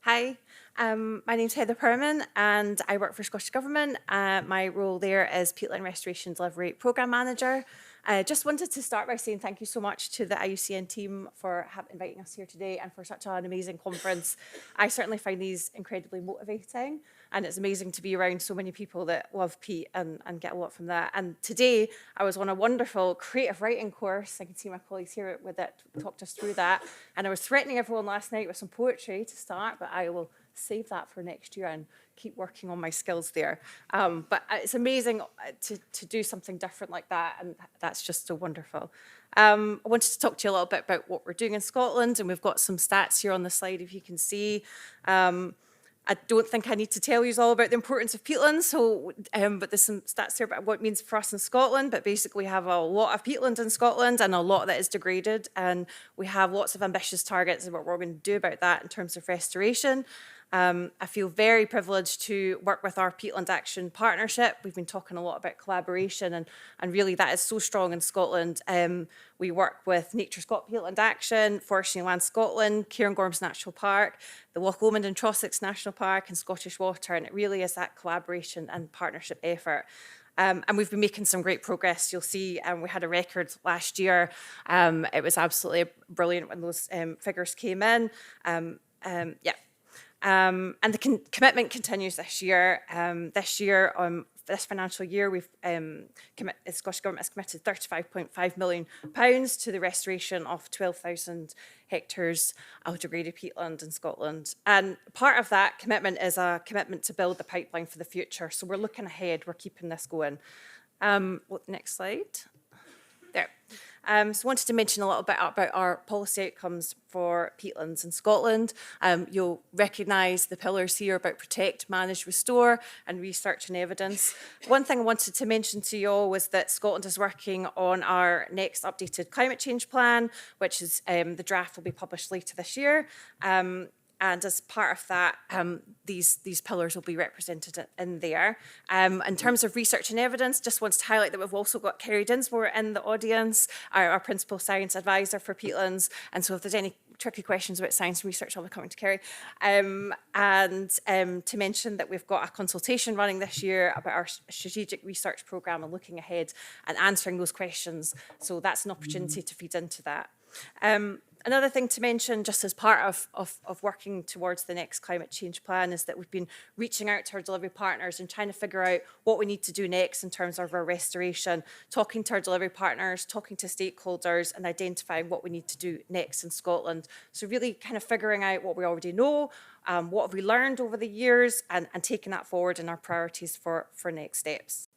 Hi, my name's Heather Perman and I work for Scottish Government. My role there is Peatland Restoration Delivery Programme Manager. I just wanted to start by saying thank you so much to the IUCN team for inviting us here today and for such an amazing conference. I certainly find these incredibly motivating, and it's amazing to be around so many people that love peat and get a lot from that. And today I was on a wonderful creative writing course. I can see my colleagues here with it talked us through that. And I was threatening everyone last night with some poetry to start, but I will save that for next year and keep working on my skills there. But it's amazing to do something different like that, and that's just so wonderful. I wanted to talk to you a little bit about what we're doing in Scotland, and we've got some stats here on the slide if you can see. I don't think I need to tell you all about the importance of peatlands, but there's some stats here about what it means for us in Scotland. But basically, we have a lot of peatland in Scotland and a lot that is degraded, and we have lots of ambitious targets about what we're going to do about that in terms of restoration. I feel very privileged to work with our Peatland Action Partnership. We've been talking a lot about collaboration, and really that is so strong in Scotland. We work with Nature Scot Peatland Action, Forestry and Land Scotland, Cairngorms National Park, the Loch Lomond and Trossachs National Park, and Scottish Water, and it really is that collaboration and partnership effort. And we've been making some great progress. You'll see we had a record last year. It was absolutely brilliant when those figures came in. And the commitment continues this year. This financial year, the Scottish Government has committed £35.5 million to the restoration of 12,000 hectares of degraded peatland in Scotland. And part of that commitment is a commitment to build the pipeline for the future. So we're looking ahead, we're keeping this going. Next slide. There. So I wanted to mention a little bit about our policy outcomes for peatlands in Scotland. You'll recognise the pillars here about protect, manage, restore, and research and evidence. One thing I wanted to mention to you all was that Scotland is working on our next updated climate change plan, which is the draft will be published later this year. And as part of that, these pillars will be represented in there. In terms of research and evidence, just wanted to highlight that we've also got Kerry Dinsmore in the audience, our principal science advisor for peatlands. And so if there's any tricky questions about science and research, I'll be coming to Kerry. To mention that we've got a consultation running this year about our strategic research programme and looking ahead and answering those questions. So that's an opportunity to feed into that. Another thing to mention, just as part of working towards the next climate change plan, is that we've been reaching out to our delivery partners and trying to figure out what we need to do next in terms of our restoration, talking to our delivery partners, talking to stakeholders, and identifying what we need to do next in Scotland. So really kind of figuring out what we already know, what have we learned over the years, and taking that forward in our priorities for next steps.